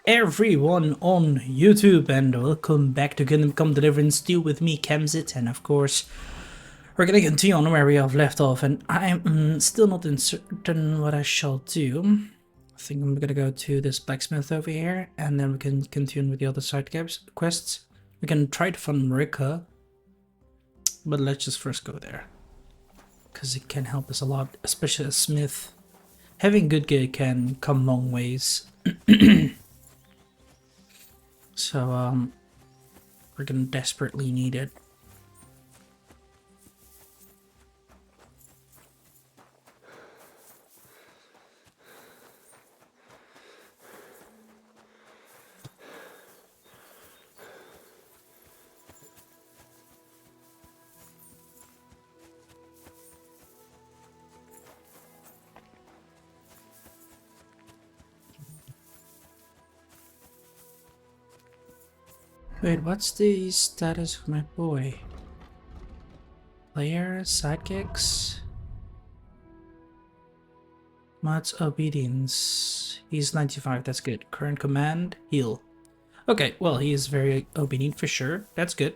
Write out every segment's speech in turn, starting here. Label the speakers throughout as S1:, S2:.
S1: Everyone on YouTube, and welcome back to Kingdom Come Deliverance 2 with me, Kemzit, and of course we're gonna continue on where we have left off, and I'm still not certain what I shall do. I think I'm gonna go to this blacksmith over here, and then we can continue with the other side quests. We can try to find Marika, but let's just first go there, because it can help us a lot, especially as Smith. Having good gear can come long ways. So, we're gonna desperately need it. Wait, what's the status of my boy? Player, sidekicks, mods, obedience. He's 95, that's good. Current command, heal. Okay, well, he is very obedient for sure. That's good.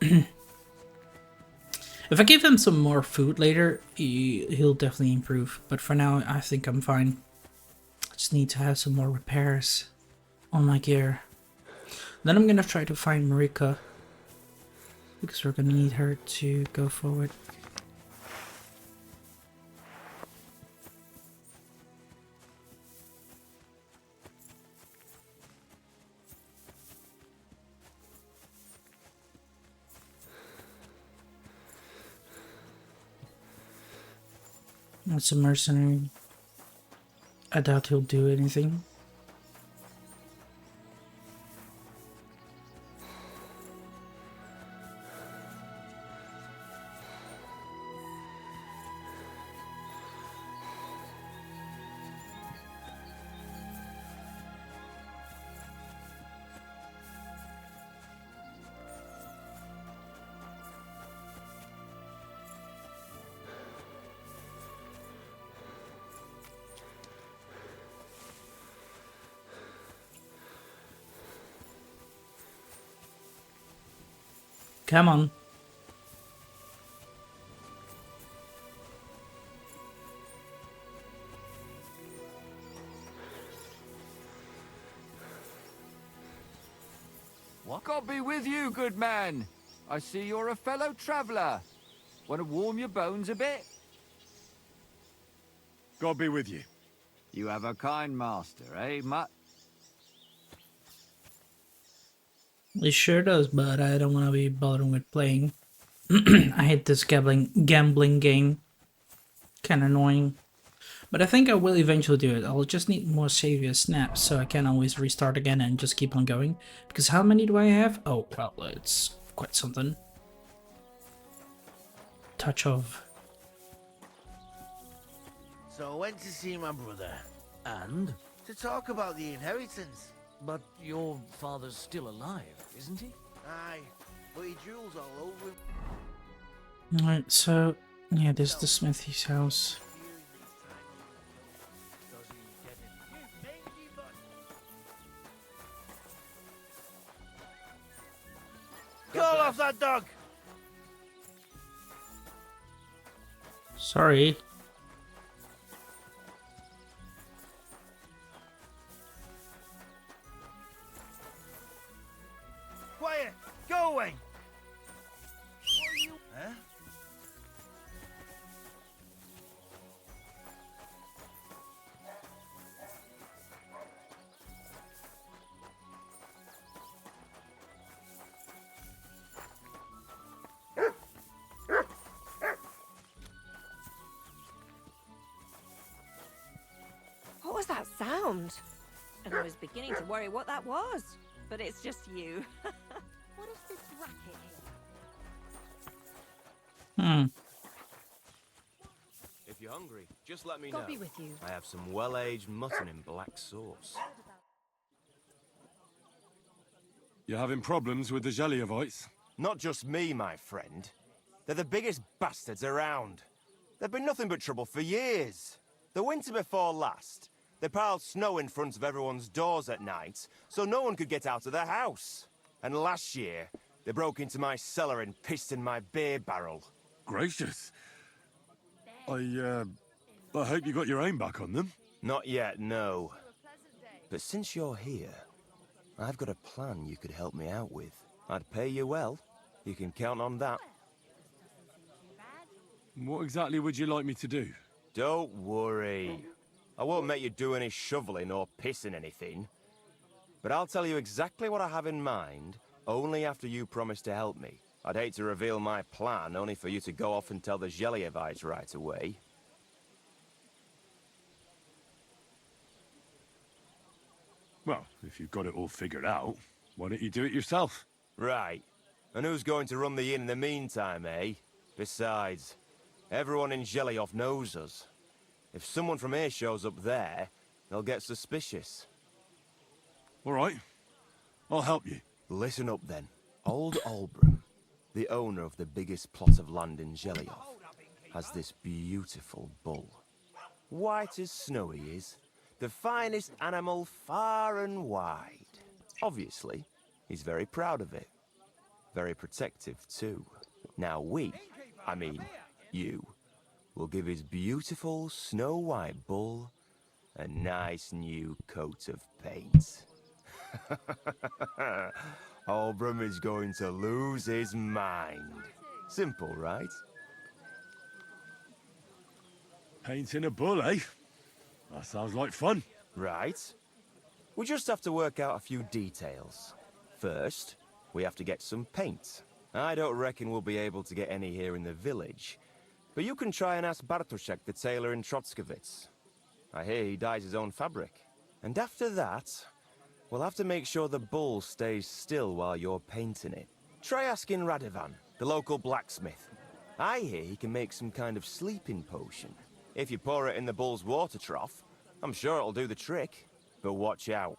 S1: If I give him some more food later, he'll definitely improve. But for now, I think I'm fine. I just need to have some more repairs on my gear. Then I'm gonna try to find Marika, because we're gonna need her to go forward. That's a mercenary. I doubt he'll do anything. Come on.
S2: What? God be with you, good man. I see you're a fellow traveller. Want to warm your bones a bit?
S3: God be with you.
S2: You have a kind master, eh, Mutt?
S1: It sure does, but I don't want to be bothering with playing. I hate this gambling game. Kinda annoying. But I think I will eventually do it. I'll just need more savior snaps so I can always restart again and just keep on going. Because how many do I have? Oh, well, it's quite something. Touch of.
S4: So I went to see my brother
S5: And?
S4: to talk about the inheritance.
S5: But your father's still alive, isn't he?
S4: Aye, but he drools all over him.
S1: Alright, so yeah, this is the smithy's house.
S4: Call off that dog!
S1: Sorry.
S4: Quiet! Go away! What are you... Huh?
S6: What was that sound? And I was beginning to worry what that was. But it's just you. What is this racket here?
S7: If you're hungry, just let me
S6: God
S7: know.
S6: be with you.
S7: I have some well-aged mutton in black sauce.
S3: You're having problems with the Jellyovites?
S8: Not just me, my friend. They're the biggest bastards around. They've been nothing but trouble for years. The winter before last, They piled snow in front of everyone's doors at night, so no one could get out of their house. And last year, they broke into my cellar and pissed in my beer barrel.
S3: Gracious. I hope you got your aim back on them.
S8: Not yet, no. But since you're here, I've got a plan you could help me out with. I'd pay you well. You can count on that.
S3: What exactly would you like me to do?
S8: Don't worry. I won't make you do any shoveling or pissing anything. But I'll tell you exactly what I have in mind, only after you promise to help me. I'd hate to reveal my plan, only for you to go off and tell the Zhelievites right away.
S3: Well, if you've got it all figured out, why don't you do it yourself?
S8: Right. And who's going to run the inn in the meantime, eh? Besides, everyone in Zheliov knows us. If someone from here shows up there, they'll get suspicious.
S3: All right. I'll help you.
S8: Listen up then. Old Olbram, the owner of the biggest plot of land in Zheliov, has this beautiful bull. White as snow he is. The finest animal far and wide. Obviously, he's very proud of it. Very protective too. Now you, will give his beautiful snow-white bull a nice new coat of paint. Olbram is going to lose his mind. Simple, right?
S3: Painting a bull, eh? That sounds like fun.
S8: Right. We just have to work out a few details. First, we have to get some paint. I don't reckon we'll be able to get any here in the village, but you can try and ask Bartoszek, the tailor in Trotskovitz. I hear he dyes his own fabric. And after that, we'll have to make sure the bull stays still while you're painting it. Try asking Radovan, the local blacksmith. I hear he can make some kind of sleeping potion. If you pour it in the bull's water trough, I'm sure it'll do the trick. But watch out.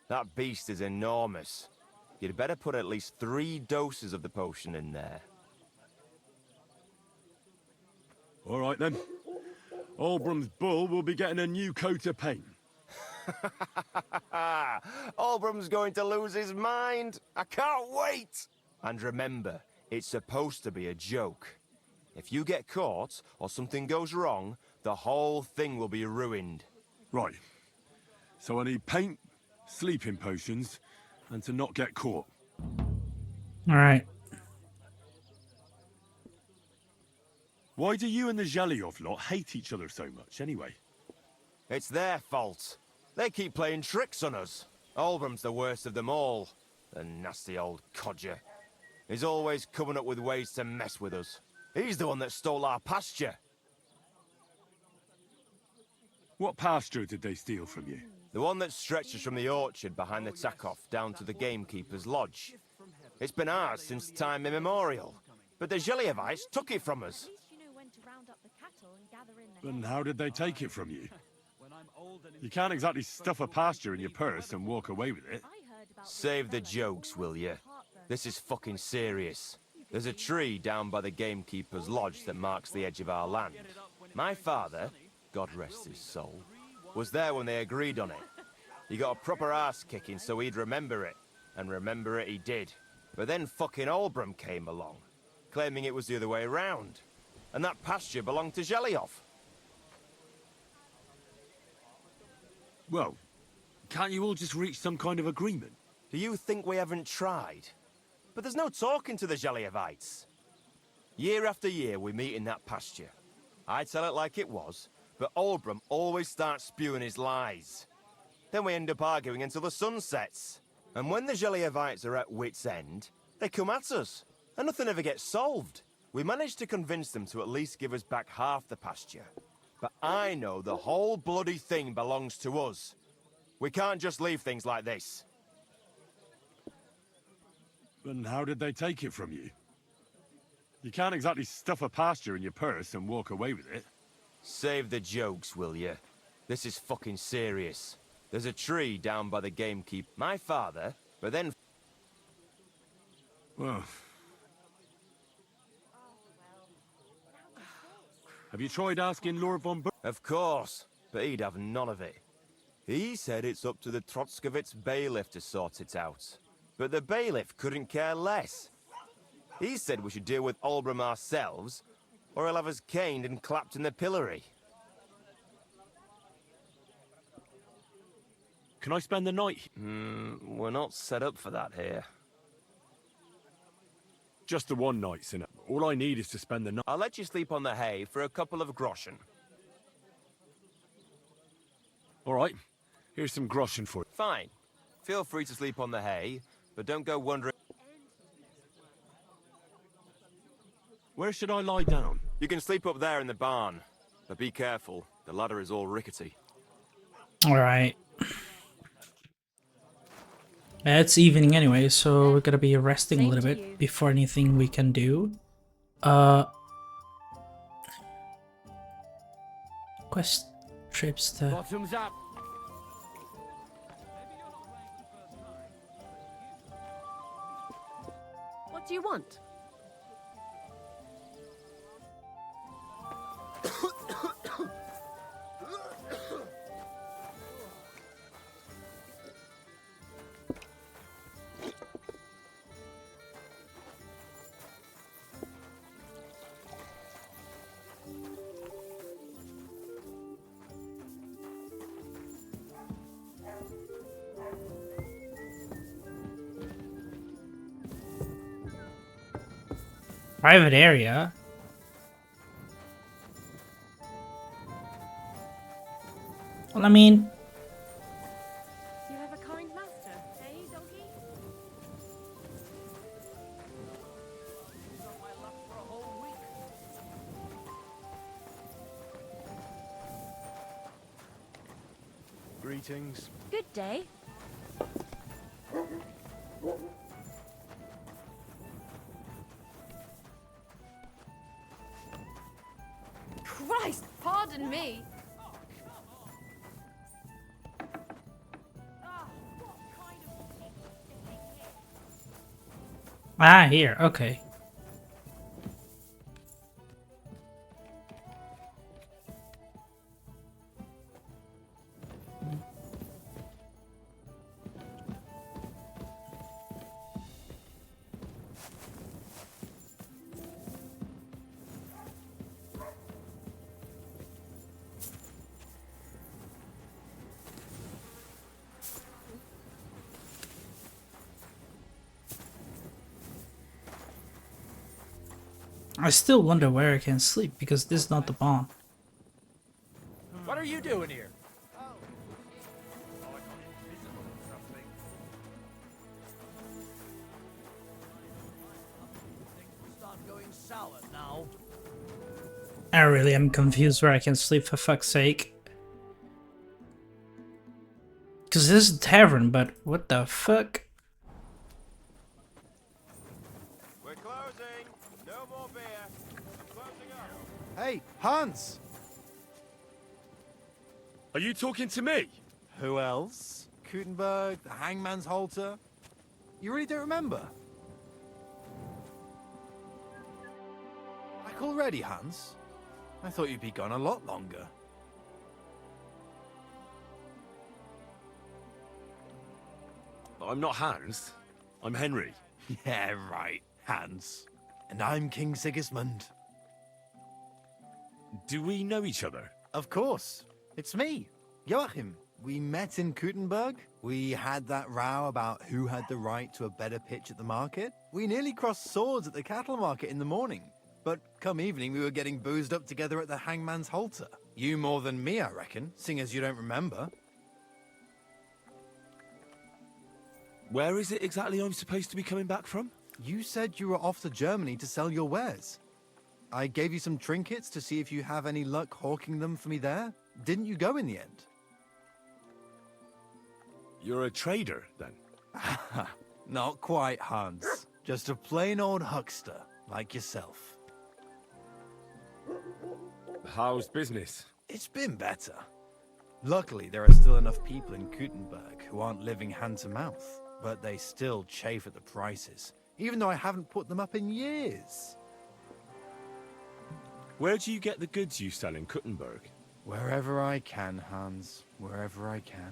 S8: That beast is enormous. You'd better put at least 3 doses of the potion in there.
S3: All right then. Olbram's bull will be getting a new coat of paint.
S8: Olbram's going to lose his mind. I can't wait. And remember, it's supposed to be a joke. If you get caught or something goes wrong, the whole thing will be ruined.
S3: Right. So I need paint, sleeping potions, and to not get caught.
S1: All right.
S3: Why do you and the Zheliov lot hate each other so much, anyway?
S8: It's their fault. They keep playing tricks on us. Olbram's the worst of them all. The nasty old codger. He's always coming up with ways to mess with us. He's the one that stole our pasture.
S3: What pasture did they steal from you?
S8: The one that stretches from the orchard behind the Takov down to the gamekeeper's lodge. It's been ours since time immemorial. But the Zhelievites took it from us.
S3: And how did they take it from you? You can't exactly stuff a pasture in your purse and walk away with it.
S8: Save the jokes, will you? This is fucking serious. There's a tree down by the gamekeeper's lodge that marks the edge of our land. My father, God rest his soul, was there when they agreed on it. He got a proper ass kicking so he'd remember it. And remember it he did. But then fucking Olbram came along, claiming it was the other way around. And that pasture belonged to Zheliov.
S3: Well, can't you all just reach some kind of agreement?
S8: Do you think we haven't tried? But there's no talking to the Zhelievites. Year after year we meet in that pasture. I tell it like it was, but Olbram always starts spewing his lies. Then we end up arguing until the sun sets. And when the Zhelievites are at wit's end, they come at us. And nothing ever gets solved. We managed to convince them to at least give us back half the pasture. But I know the whole bloody thing belongs to us. We can't just leave things like this.
S3: And how did they take it from you? You can't exactly stuff a pasture in your purse and walk away with it.
S8: Save the jokes, will you? This is fucking serious. There's a tree down by the gamekeeper. My father, but then...
S3: Well... Have you tried asking Lord von Ber...
S8: Of course, but he'd have none of it. He said it's up to the Trotskovitz bailiff to sort it out. But the bailiff couldn't care less. He said we should deal with Olbram ourselves, or he'll have us caned and clapped in the pillory.
S3: Can I spend the night?
S8: We're not set up for that here.
S3: Just the one night, sinner. All I need is to spend the night.
S8: I'll let you sleep on the hay for a couple of groschen.
S3: All right. Here's some groschen for you.
S8: Fine. Feel free to sleep on the hay, but don't go wandering.
S3: Where should I lie down?
S8: You can sleep up there in the barn, but be careful. The ladder is all rickety.
S1: Alright. It's evening anyway, so we're gonna be resting a little bit before anything we can do. Quest trips to...
S2: Bottoms up.
S9: What do you want?
S1: Private area? Well, I mean...
S9: You have a kind master, eh, doggy?
S7: Greetings.
S9: Good day. Christ, pardon me.
S1: Ah, here, okay. I still wonder where I can sleep because this is not the barn.
S4: What are you doing here?
S5: Start going sour now.
S1: I really am confused where I can sleep, for fuck's sake. Because this is a tavern, but what the fuck?
S8: We're closing. No more beer. I'm closing up.
S4: Hey, Hans!
S3: Are you talking to me?
S4: Who else? Gutenberg, the Hangman's Halter? You really don't remember? Back already, Hans? I thought you'd be gone a lot longer.
S3: I'm not Hans. I'm Henry.
S4: Yeah, right, Hans. And I'm King Sigismund.
S3: Do we know each other?
S4: Of course. It's me, Joachim. We met in Gutenberg. We had that row about who had the right to a better pitch at the market. We nearly crossed swords at the cattle market in the morning. But come evening, we were getting boozed up together at the Hangman's Halter. You more than me, I reckon, seeing as you don't remember.
S3: Where is it exactly I'm supposed to be coming back from?
S4: You said you were off to Germany to sell your wares. I gave you some trinkets to see if you have any luck hawking them for me there. Didn't you go in the end?
S3: You're a trader, then?
S4: Not quite, Hans. Just a plain old huckster, like yourself.
S3: How's business?
S4: It's been better. Luckily, there are still enough people in Gutenberg who aren't living hand to mouth, but they still chafe at the prices, even though I haven't put them up in years.
S3: Where do you get the goods you sell in Gutenberg?
S4: Wherever I can, Hans. Wherever I can.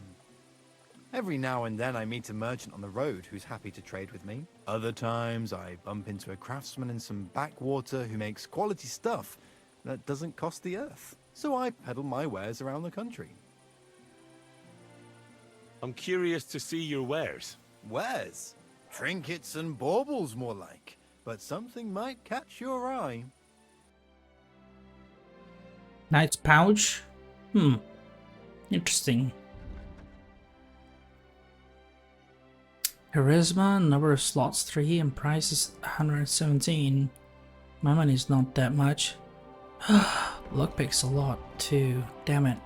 S4: Every now and then I meet a merchant on the road who's happy to trade with me. Other times I bump into a craftsman in some backwater who makes quality stuff that doesn't cost the earth. So I peddle my wares around the country.
S3: I'm curious to see your wares.
S4: Wares? Trinkets and baubles, more like. But something might catch your eye.
S1: Knight's pouch? Interesting. Charisma, number of slots 3 and price is 117. My money's not that much. Lockpick's a lot too. Damn it.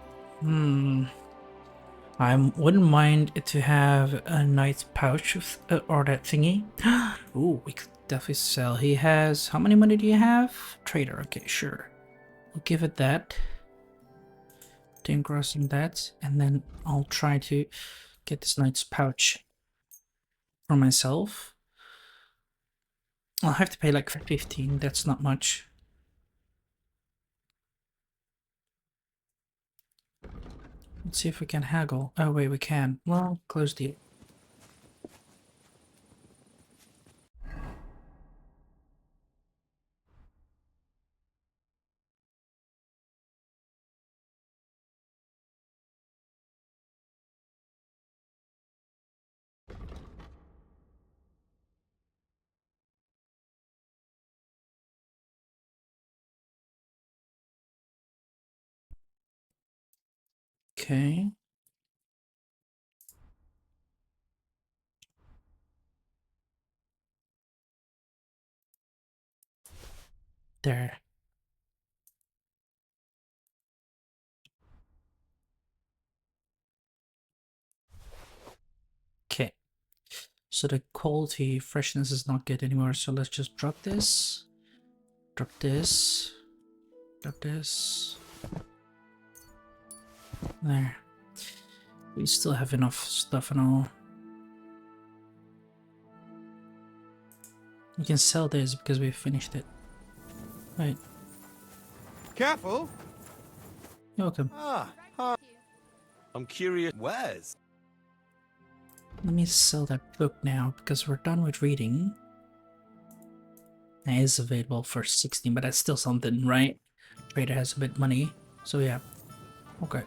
S1: I wouldn't mind to have a knight's pouch with, or that thingy. Ooh, we could definitely sell. He has... How many money do you have? Trader, okay, sure. We'll give it that. 10 gross on that. And then I'll try to get this knight's pouch for myself. I'll have to pay like 15, that's not much. Let's see if we can haggle. Oh wait, we can. Well, close deal. Okay. There. Okay. So the quality freshness is not good anymore, so let's just drop this. Drop this. Drop this. There. We still have enough stuff and all. We can sell this because we finished it. Right.
S4: Careful!
S1: You're welcome.
S3: I'm curious.
S4: Wares?
S1: Let me sell that book now because we're done with reading. It is available for 16, but that's still something, right? Trader has a bit money, so yeah. Okay.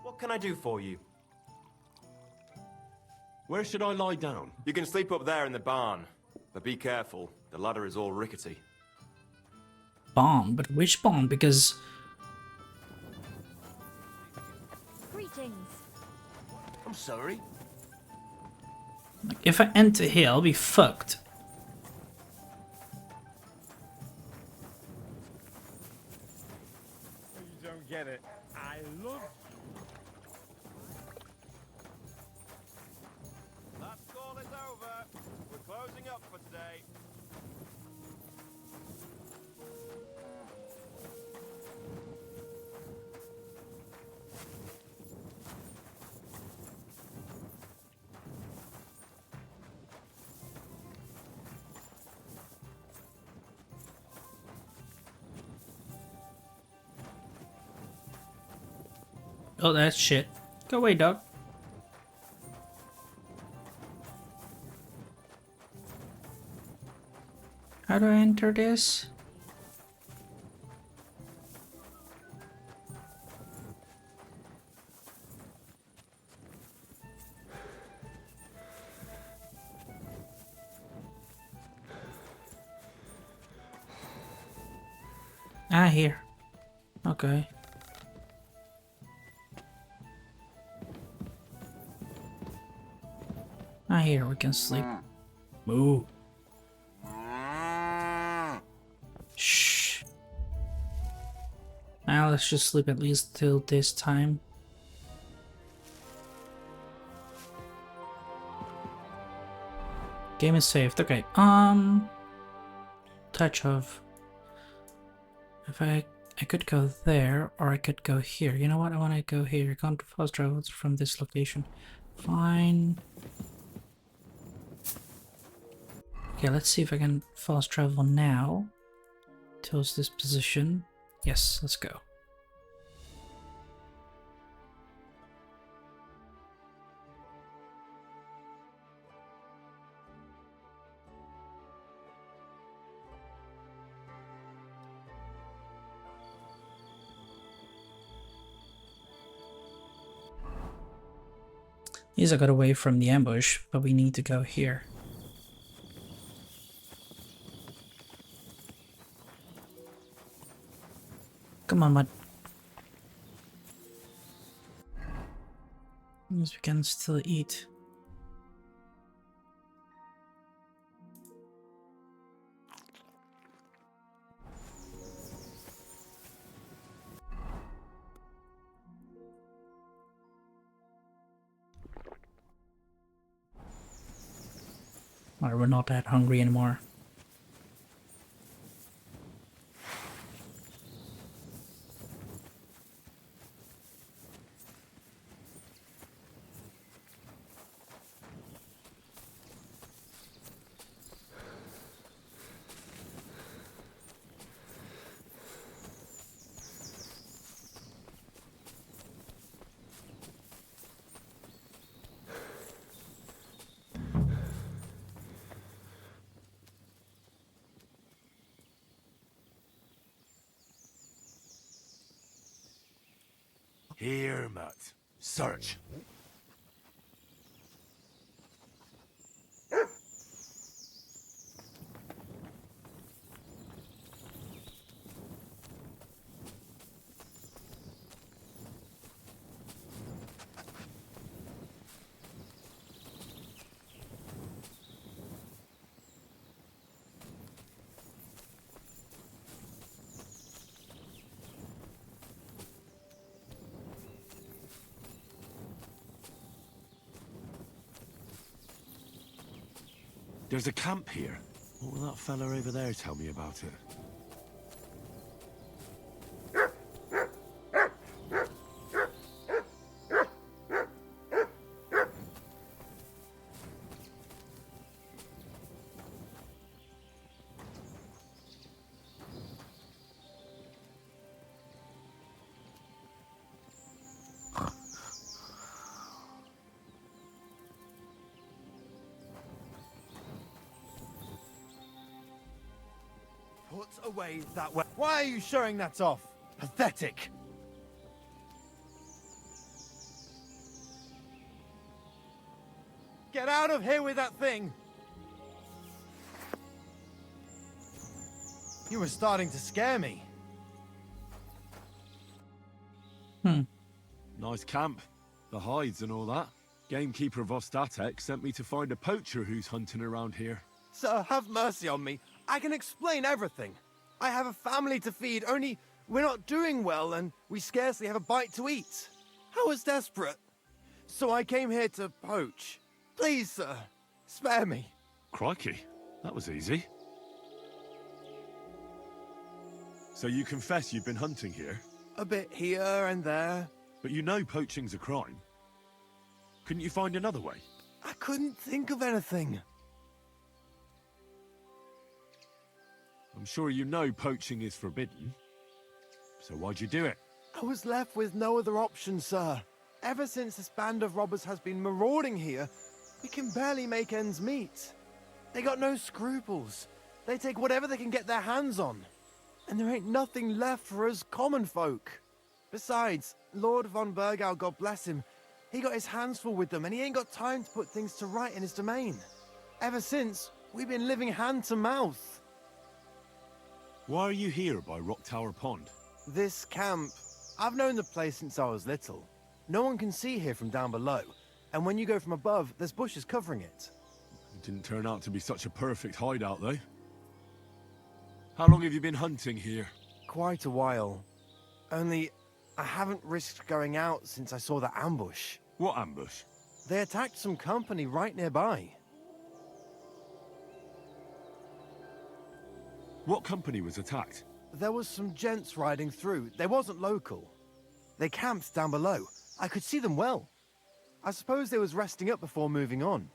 S8: What can I do for you?
S3: Where should I lie down?
S8: You can sleep up there in the barn, but be careful. The ladder is all rickety.
S1: Barn, but which barn? Because
S9: Greetings.
S5: I'm sorry.
S1: like, if I enter here, I'll be fucked.
S3: You don't get it. I love
S8: Last call is over. We're closing up for today.
S1: Oh, that's shit. Go away, dog. How do I enter this? Ah, here. Okay. Ah, here we can sleep. Moo. Shh. Now let's just sleep at least till this time. Game is saved. Okay. Touch of. If I could go there, or I could go here. You know what? I want to go here. You can't fast travel from this location. Fine. Okay, let's see if I can fast travel now towards this position. Yes, let's go. Yes, I got away from the ambush, but we need to go here. Come on, mud. Yes, we can still eat. Or we're not that hungry anymore.
S3: Here, Mutt. Search. There's a camp here. What will that fella over there tell me about it?
S4: Put away that way. Why are you showing that off? Pathetic. Get out of here with that thing. You were starting to scare me.
S3: Nice camp. The hides and all that. Gamekeeper Vostatek sent me to find a poacher who's hunting around here.
S4: Sir, have mercy on me. I can explain everything. I have a family to feed, only we're not doing well and we scarcely have a bite to eat. I was desperate. So I came here to poach. Please, sir, spare me.
S3: Crikey, that was easy. So you confess you've been hunting here?
S4: A bit here and there.
S3: But you know poaching's a crime. Couldn't you find another way?
S4: I couldn't think of anything.
S3: I'm sure you know poaching is forbidden. So why'd you do it?
S4: I was left with no other option, sir. Ever since this band of robbers has been marauding here, we can barely make ends meet. They got no scruples. They take whatever they can get their hands on. And there ain't nothing left for us common folk. Besides, Lord von Burgau, God bless him, he got his hands full with them and he ain't got time to put things to right in his domain. Ever since, we've been living hand to mouth.
S3: Why are you here by Rock Tower Pond?
S4: This camp, I've known the place since I was little. No one can see here from down below, and when you go from above, there's bushes covering it.
S3: It didn't turn out to be such a perfect hideout, though. How long have you been hunting here?
S4: Quite a while. Only, I haven't risked going out since I saw that ambush.
S3: What ambush?
S4: They attacked some company right nearby.
S3: What company was attacked?
S4: There was some gents riding through. They wasn't local. They camped down below. I could see them well. I suppose they was resting up before moving on.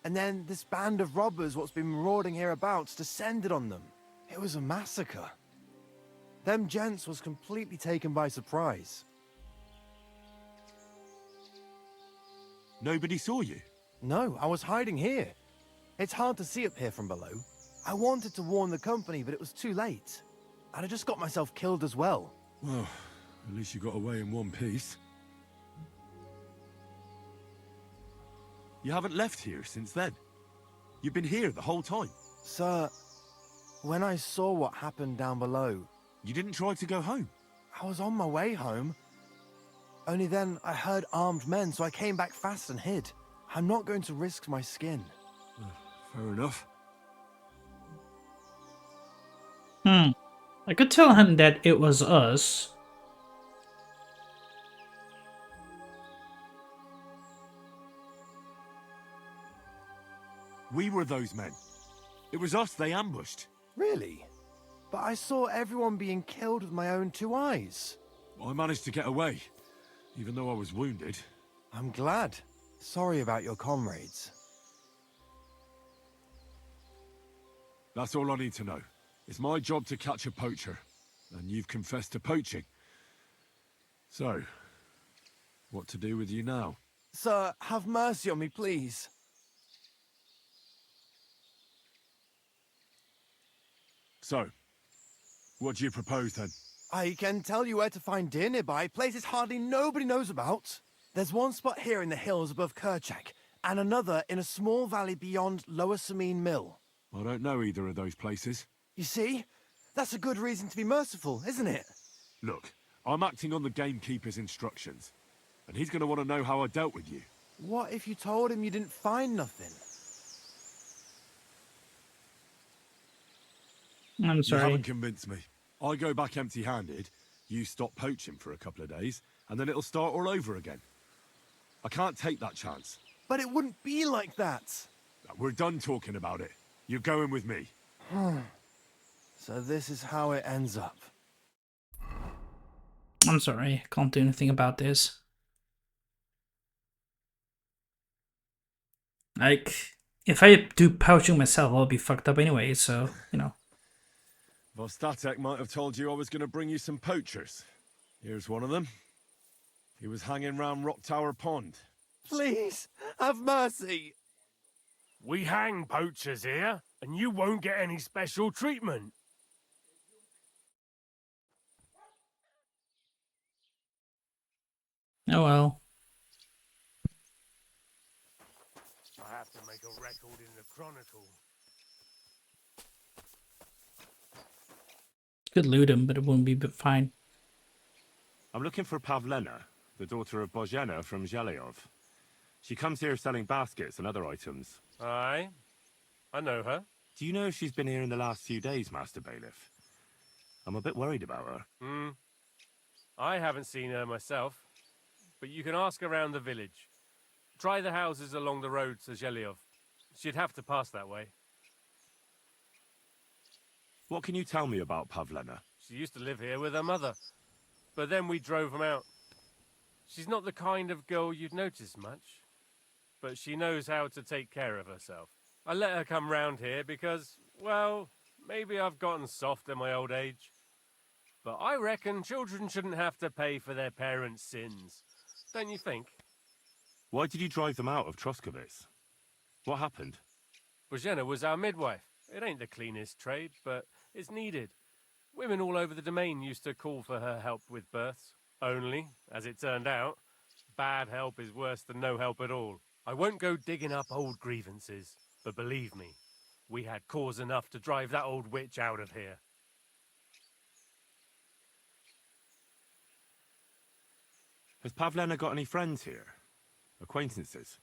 S4: And then this band of robbers what's been marauding hereabouts descended on them. It was a massacre. Them gents was completely taken by surprise.
S3: Nobody saw you?
S4: No, I was hiding here. It's hard to see up here from below. I wanted to warn the company, but it was too late. And I just got myself killed as well.
S3: Well, at least you got away in one piece. You haven't left here since then. You've been here the whole time.
S4: Sir, when I saw what happened down below...
S3: You didn't try to go home?
S4: I was on my way home. Only then I heard armed men, so I came back fast and hid. I'm not going to risk my skin.
S3: Fair enough.
S1: I could tell him that it was us.
S3: We were those men. It was us they ambushed.
S4: Really? But I saw everyone being killed with my own 2 eyes.
S3: I managed to get away, even though I was wounded.
S4: I'm glad. Sorry about your comrades.
S3: That's all I need to know. It's my job to catch a poacher, and you've confessed to poaching. So, what to do with you now?
S4: Sir, have mercy on me, please.
S3: So, what do you propose then?
S4: I can tell you where to find deer nearby, places hardly nobody knows about. There's one spot here in the hills above Kerchak, and another in a small valley beyond Lower Samine Mill.
S3: I don't know either of those places.
S4: You see? That's a good reason to be merciful, isn't it?
S3: Look, I'm acting on the gamekeeper's instructions, and he's going to want to know how I dealt with you.
S4: What if you told him you didn't find nothing?
S1: I'm
S3: You
S1: sorry.
S3: haven't convinced me. I go back empty-handed, you stop poaching for a couple of days, and then it'll start all over again. I can't take that chance.
S4: But it wouldn't be like that.
S3: We're done talking about it. You're going with me.
S4: So this is how it ends up.
S1: I'm sorry. I can't do anything about this. Like, if I do poaching myself, I'll be fucked up anyway, so, you know.
S3: Vostatek might have told you I was going to bring you some poachers. Here's one of them. He was hanging round Rock Tower Pond.
S4: Please, have mercy.
S10: We hang poachers here, and you won't get any special treatment.
S1: Oh well.
S10: I have to make a record in the Chronicle.
S1: Could loot him, but it wouldn't be fine.
S11: I'm looking for Pavlena, the daughter of Bozhena from Zhelyov. She comes here selling baskets and other items.
S10: Aye, I know her.
S11: Do you know if she's been here in the last few days, Master Bailiff? I'm a bit worried about her.
S10: I haven't seen her myself, but you can ask around the village. Try the houses along the road to Zhelyov. She'd have to pass that way.
S11: What can you tell me about Pavlena?
S10: She used to live here with her mother, but then we drove them out. She's not the kind of girl you'd notice much, but she knows how to take care of herself. I let her come round here because, well, maybe I've gotten soft in my old age. But I reckon children shouldn't have to pay for their parents' sins. Don't you think?
S11: Why did you drive them out of Troskovitz? What happened?
S10: Bozhena was our midwife. It ain't the cleanest trade, but it's needed. Women all over the domain used to call for her help with births. Only, as it turned out, bad help is worse than no help at all. I won't go digging up old grievances, but believe me, we had cause enough to drive that old witch out of here.
S11: Has Pavlena got any friends here? Acquaintances?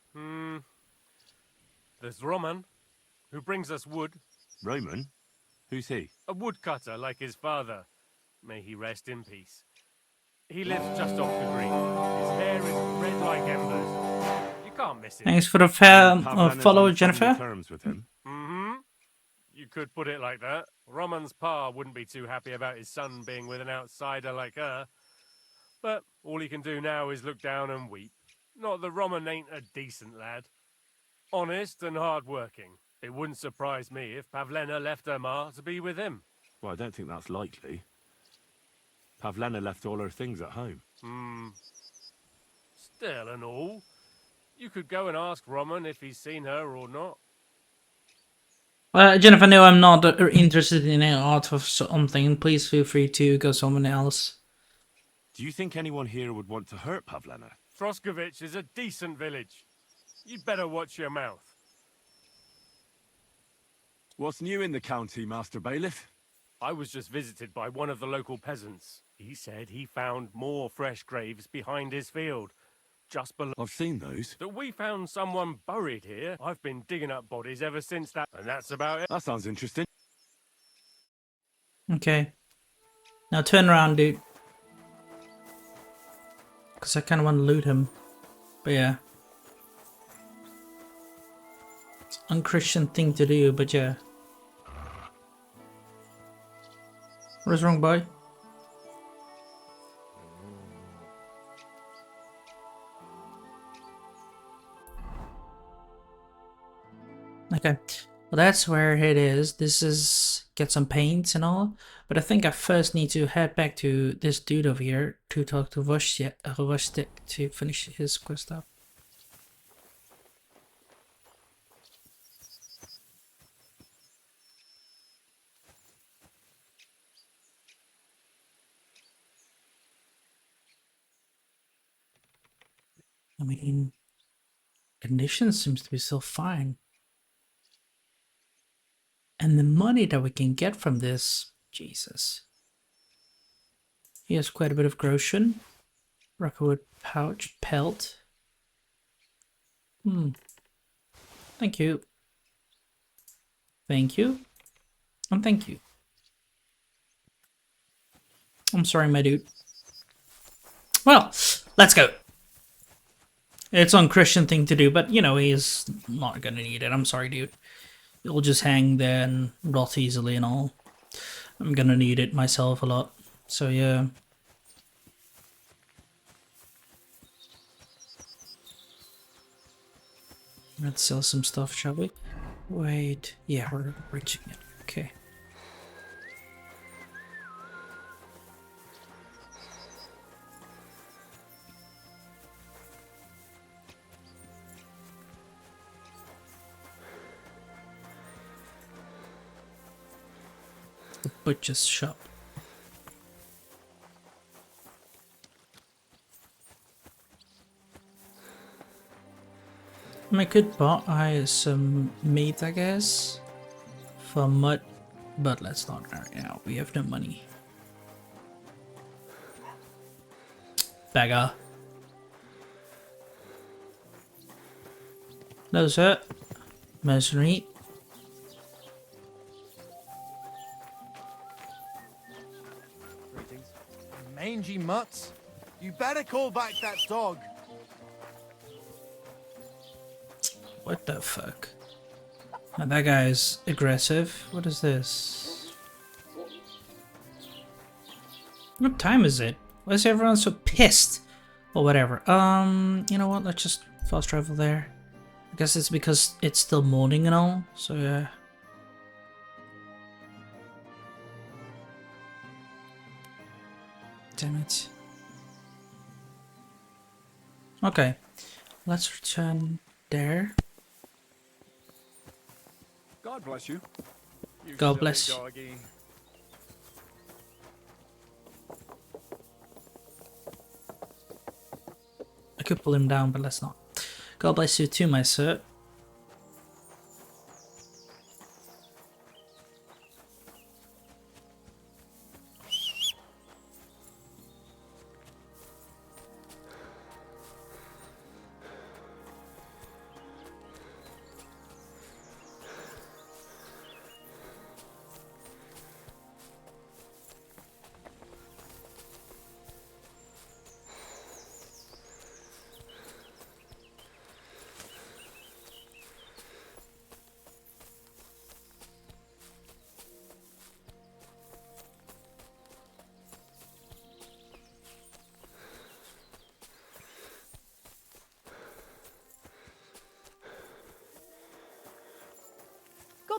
S10: There's Roman, who brings us wood.
S11: Roman? Who's he?
S10: A woodcutter like his father. May he rest in peace. He lives just off the green. His hair is red like embers. You can't miss it.
S1: Thanks for the
S11: Pavlena's
S1: follow,
S11: on
S1: Jennifer.
S11: friendly terms with him.
S10: You could put it like that. Roman's pa wouldn't be too happy about his son being with an outsider like her. But all he can do now is look down and weep. Not that Roman ain't a decent lad. Honest and hard-working. It wouldn't surprise me if Pavlena left her ma to be with him.
S11: Well, I don't think that's likely. Pavlena left all her things at home.
S10: Still and all, you could go and ask Roman if he's seen her or not.
S1: Jennifer, no, I'm not interested in any art or something. Please feel free to go someone else.
S11: Do you think anyone here would want to hurt Pavlena?
S10: Troskovich is a decent village. You'd better watch your mouth.
S3: What's new in the county, Master Bailiff?
S10: I was just visited by one of the local peasants. He said he found more fresh graves behind his field, just below.
S3: I've seen those.
S10: That we found someone buried here. I've been digging up bodies ever since that, and that's about it.
S3: That sounds interesting.
S1: Okay. Now turn around, dude. Because I kind of want to loot him. But yeah. It's an unchristian thing to do, but yeah. What is wrong, boy? Okay, well that's where it is. This is get some paints and all, but I think I first need to head back to this dude over here to talk to Vostik to finish his quest up. I mean, condition seems to be still fine. And the money that we can get from this, Jesus. He has quite a bit of groschen. Rockwood pouch, pelt. Thank you. Thank you. And thank you. I'm sorry, my dude. Well, let's go. It's an unchristian thing to do, but you know, he's not gonna need it. I'm sorry, dude. It'll just hang there and rot easily and all. I'm gonna need it myself a lot. So yeah. Let's sell some stuff, shall we? Wait. Yeah, we're reaching it. Okay. The butcher's shop. I could buy some meat, I guess, for mud, but let's not right now. We have no money. Beggar. No, sir. Mercenary.
S4: Mangy mutts. You better call back that dog.
S1: What the fuck? Oh, that guy's aggressive. What is this? What time is it? Why is everyone so pissed? Or whatever. You know what? Let's just fast travel there. I guess it's because it's still morning and all. So yeah. Damn it. Okay. Let's return there.
S3: God bless you.
S1: God bless you.
S10: Doggy.
S1: I could pull him down, but let's not. God bless you too, my sir.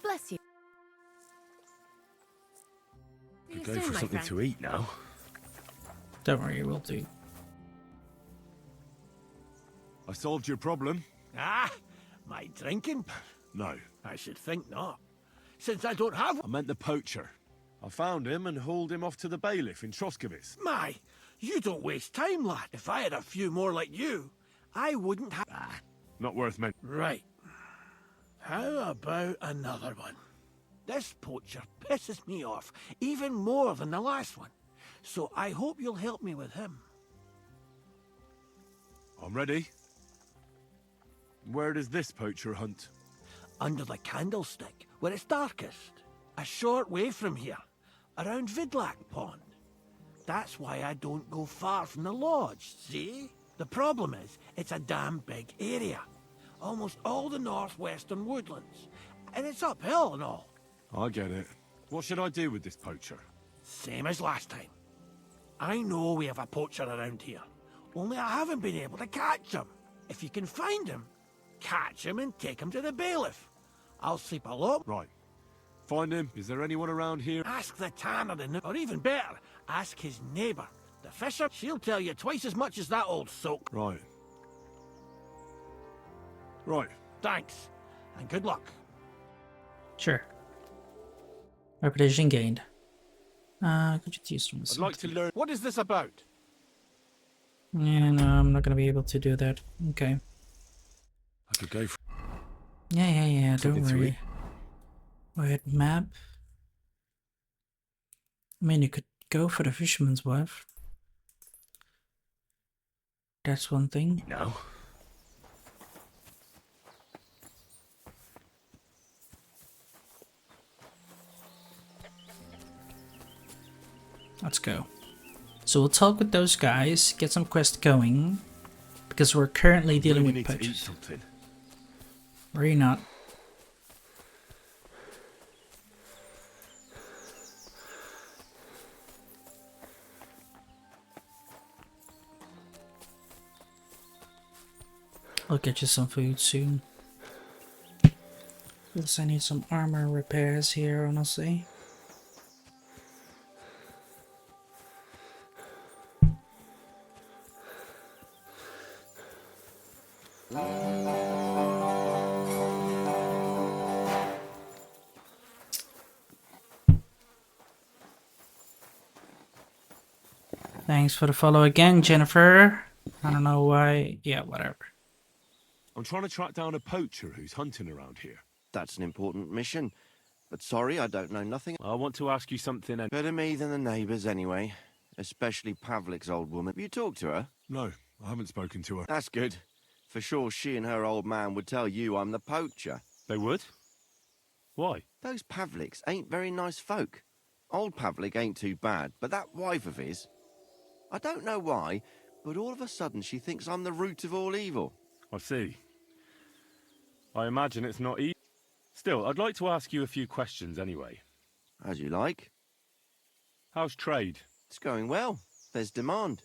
S9: bless you. See
S11: Could
S9: you
S11: go
S9: soon,
S11: for
S9: my
S11: something
S9: friend.
S11: to eat now.
S1: Don't worry, we'll do.
S3: I solved your problem?
S12: Ah, my drinking?
S3: No.
S12: I should think not. Since I don't have
S3: I meant the poacher. I found him and hauled him off to the bailiff in Troskowitz.
S12: My, you don't waste time, lad. If I had a few more like you, I wouldn't have... Ah,
S3: Not worth mentioning.
S12: right. How about another one? This poacher pisses me off even more than the last one. So I hope you'll help me with him.
S3: I'm ready. Where does this poacher hunt?
S12: Under the candlestick, where it's darkest. A short way from here, around Vidlac Pond. That's why I don't go far from the lodge, see? The problem is, it's a damn big area. Almost all the northwestern woodlands. And it's uphill and all.
S3: I get it. What should I do with this poacher?
S12: Same as last time. I know we have a poacher around here. Only I haven't been able to catch him. If you can find him, catch him and take him to the bailiff. I'll sleep a lot.
S3: Right. Find him. Is there anyone around here?
S12: Ask the tanner in the... Or even better, ask his neighbour. The fisher, she'll tell you twice as much as that old soak.
S3: Right. Right.
S12: Thanks, and good luck.
S1: Sure. Reputation gained. Could you use from
S3: I'd like to learn.
S12: What is this about?
S1: Yeah, no, I'm not gonna be able to do that. Okay.
S3: I could go for
S1: Yeah, don't
S3: something to
S1: worry.
S3: eat.
S1: Wait, map. I mean, you could go for the fisherman's wife. That's one thing.
S11: Now.
S1: Let's go. So we'll talk with those guys, get some quests going, because we're currently dealing
S11: Really
S1: with
S11: need to eat
S1: poachers.
S11: something.
S1: Worry not. I'll get you some food soon. Plus I need some armor repairs here, honestly. Thanks for the follow again, Jennifer. I don't know why. Yeah, whatever.
S3: I'm trying to track down a poacher who's hunting around here.
S13: That's an important mission. But sorry, I don't know nothing.
S11: I want to ask you something and...
S13: Better me than the neighbours, anyway. Especially Pavlik's old woman. Have you talked to her?
S3: No, I haven't spoken to her.
S13: That's good. For sure she and her old man would tell you I'm the poacher.
S11: They would? Why?
S13: Those Pavliks ain't very nice folk. Old Pavlik ain't too bad, but that wife of his... I don't know why, but all of a sudden she thinks I'm the root of all evil.
S11: I see. I imagine it's not easy. Still, I'd like to ask you a few questions anyway.
S13: As you like.
S11: How's trade?
S13: It's going well. There's demand.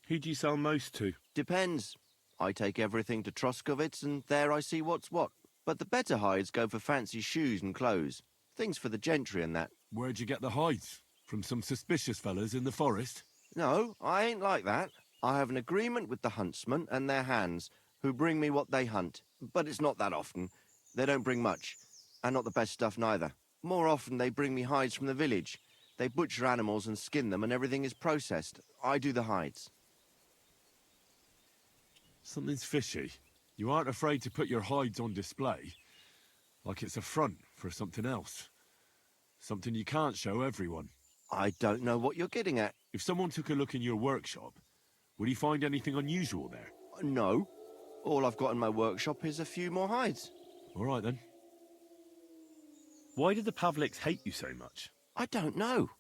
S11: Who do you sell most to?
S13: Depends. I take everything to Troskowitz and there I see what's what. But the better hides go for fancy shoes and clothes. Things for the gentry and that.
S3: Where'd you get the hides? From some suspicious fellas in the forest?
S13: No, I ain't like that. I have an agreement with the huntsmen and their hands, who bring me what they hunt. But it's not that often. They don't bring much. And not the best stuff neither. More often they bring me hides from the village. They butcher animals and skin them and everything is processed. I do the hides.
S3: Something's fishy. You aren't afraid to put your hides on display? Like it's a front for something else. Something you can't show everyone.
S13: I don't know what you're getting at.
S3: If someone took a look in your workshop, would he find anything unusual there?
S13: No. All I've got in my workshop is a few more hides.
S3: All right, then.
S11: Why did the Pavliks hate you so much?
S13: I don't know.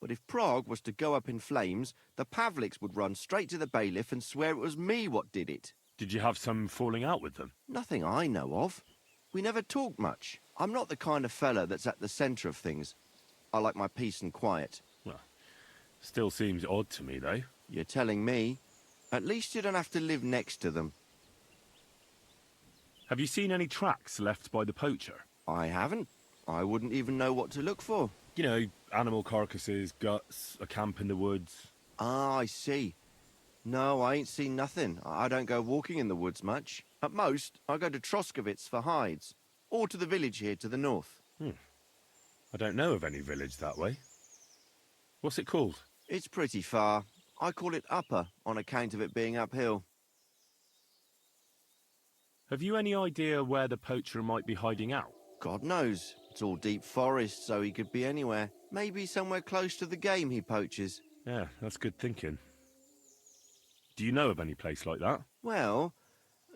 S13: But if Prague was to go up in flames, the Pavliks would run straight to the bailiff and swear it was me what did it.
S11: Did you have some falling out with them?
S13: Nothing I know of. We never talked much. I'm not the kind of fella that's at the centre of things. I like my peace and quiet.
S11: Well, still seems odd to me, though.
S13: You're telling me. At least you don't have to live next to them.
S11: Have you seen any tracks left by the poacher?
S13: I haven't. I wouldn't even know what to look for.
S11: You know, animal carcasses, guts, a camp in the woods.
S13: Ah, I see. No, I ain't seen nothing. I don't go walking in the woods much. At most, I go to Troskovitz for hides. Or to the village here to the north.
S11: I don't know of any village that way. What's it called?
S13: It's pretty far. I call it Upper on account of it being uphill.
S11: Have you any idea where the poacher might be hiding out?
S13: God knows. It's all deep forest, so he could be anywhere. Maybe somewhere close to the game he poaches.
S11: Yeah, that's good thinking. Do you know of any place like that?
S13: Well,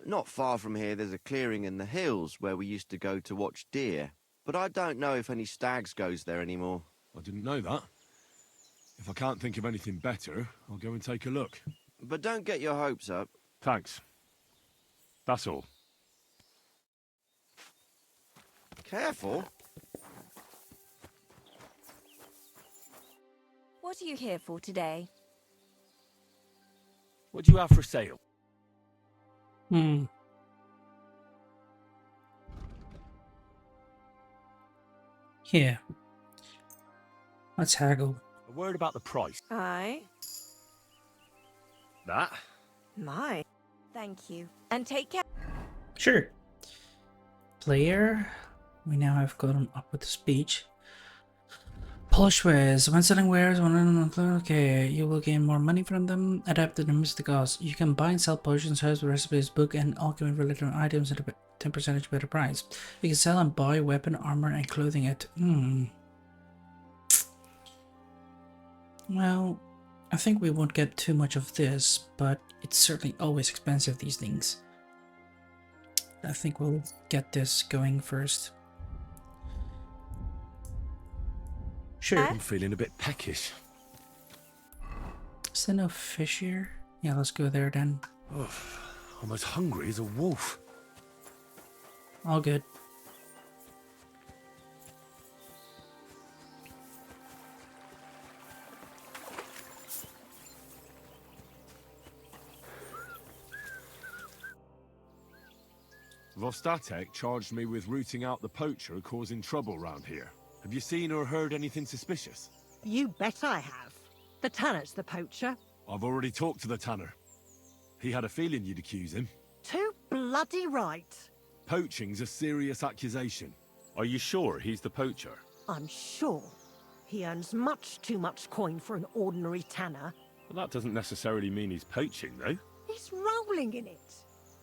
S13: not far from here there's a clearing in the hills where we used to go to watch deer. But I don't know if any stags goes there anymore.
S3: I didn't know that. If I can't think of anything better, I'll go and take a look.
S13: But don't get your hopes up.
S11: Thanks. That's all.
S13: Careful.
S6: What are you here for today?
S10: What do you have for sale?
S1: Here. Let's haggle.
S10: A word about the price.
S6: Aye.
S10: That?
S6: My. Thank you. And take care.
S1: Sure. Player. We now have gotten up with the speech. Polish wares. When selling wares, okay, you will gain more money from them. Adapt to the mystic cost. You can buy and sell potions, herbs, recipes, book, and alchemy related items at a 10% better price. You can sell and buy weapon, armor, and clothing at. Well, I think we won't get too much of this, but it's certainly always expensive, these things. I think we'll get this going first. Sure.
S11: I'm feeling a bit peckish.
S1: Is there no fish here? Yeah, let's go there then.
S11: I'm as hungry as a wolf.
S1: All good.
S3: Vostatek charged me with rooting out the poacher causing trouble round here. Have you seen or heard anything suspicious?
S14: You bet I have. The Tanner's the poacher.
S3: I've already talked to the tanner. He had a feeling you'd accuse him.
S14: Too bloody right.
S3: Poaching's a serious accusation.
S11: Are you sure he's the poacher?
S14: I'm sure. He earns much too much coin for an ordinary tanner.
S11: Well, that doesn't necessarily mean he's poaching, though.
S14: He's rolling in it.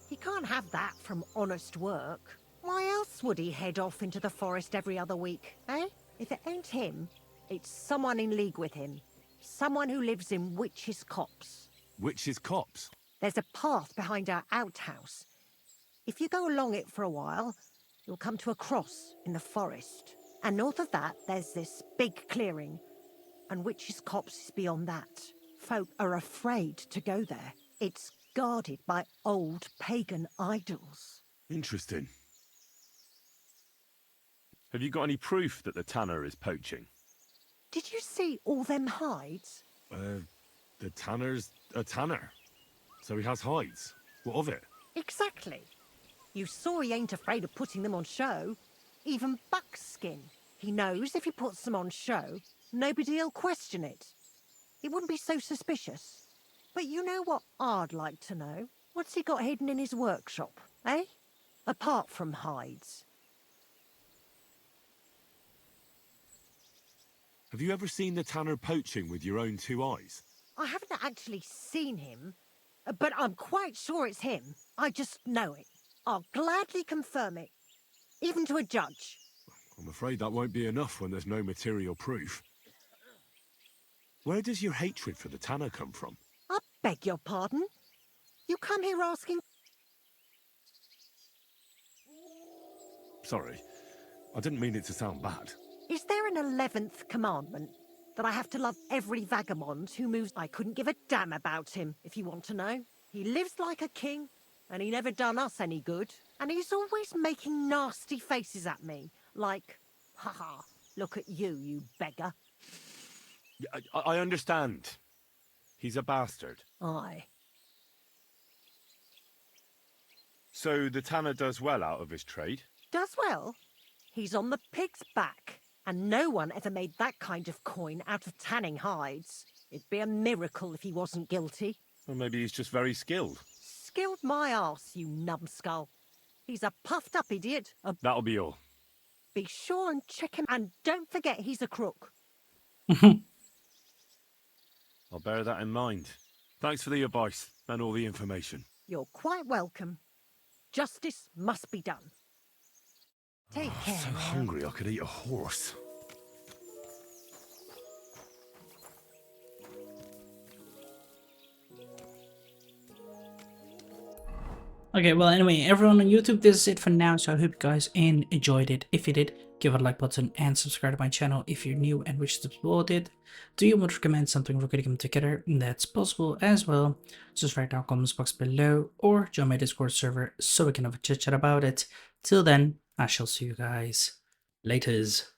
S14: He can't have that from honest work. Why else would he head off into the forest every other week, eh? If it ain't him, it's someone in league with him. Someone who lives in Witch's Copse.
S3: Witch's Copse?
S14: There's a path behind our outhouse. If you go along it for a while, you'll come to a cross in the forest. And north of that, there's this big clearing. And Witch's Copse is beyond that. Folk are afraid to go there. It's guarded by old pagan idols.
S3: Interesting.
S11: Have you got any proof that the tanner is poaching?
S14: Did you see all them hides?
S3: The tanner's a tanner. So he has hides. What of it?
S14: Exactly. You saw he ain't afraid of putting them on show. Even buckskin. He knows if he puts them on show, nobody'll question it. He wouldn't be so suspicious. But you know what I'd like to know? What's he got hidden in his workshop, eh? Apart from hides.
S3: Have you ever seen the tanner poaching with your own two eyes?
S14: I haven't actually seen him, but I'm quite sure it's him. I just know it. I'll gladly confirm it, even to a judge.
S3: I'm afraid that won't be enough when there's no material proof. Where does your hatred for the tanner come from?
S14: I beg your pardon? You come here asking...
S3: Sorry, I didn't mean it to sound bad.
S14: Is there an 11th commandment? That I have to love every vagabond who moves... I couldn't give a damn about him, if you want to know. He lives like a king, and he never done us any good. And he's always making nasty faces at me, like, haha, look at you, you beggar.
S11: I understand. He's a bastard.
S14: Aye.
S11: So the tanner does well out of his trade?
S14: Does well? He's on the pig's back, and no one ever made that kind of coin out of tanning hides. It'd be a miracle if he wasn't guilty.
S11: Or maybe he's just very skilled.
S14: Skilled my arse, you numbskull. He's a puffed up idiot.
S11: That'll be all.
S14: Be sure and check him, and don't forget he's a crook.
S11: I'll bear that in mind. Thanks for the advice and all the information.
S14: You're quite welcome. Justice must be done. Take care.
S11: I'm so hungry I could eat a horse.
S1: Okay, well anyway, everyone on YouTube, this is it for now, so I hope you guys enjoyed it. If you did, give it a like button and subscribe to my channel if you're new and wish to support it. Do you want to recommend something we're going to come together? That's possible as well. Just write down in the comments box below or join my Discord server so we can have a chit chat about it. Till then, I shall see you guys laters.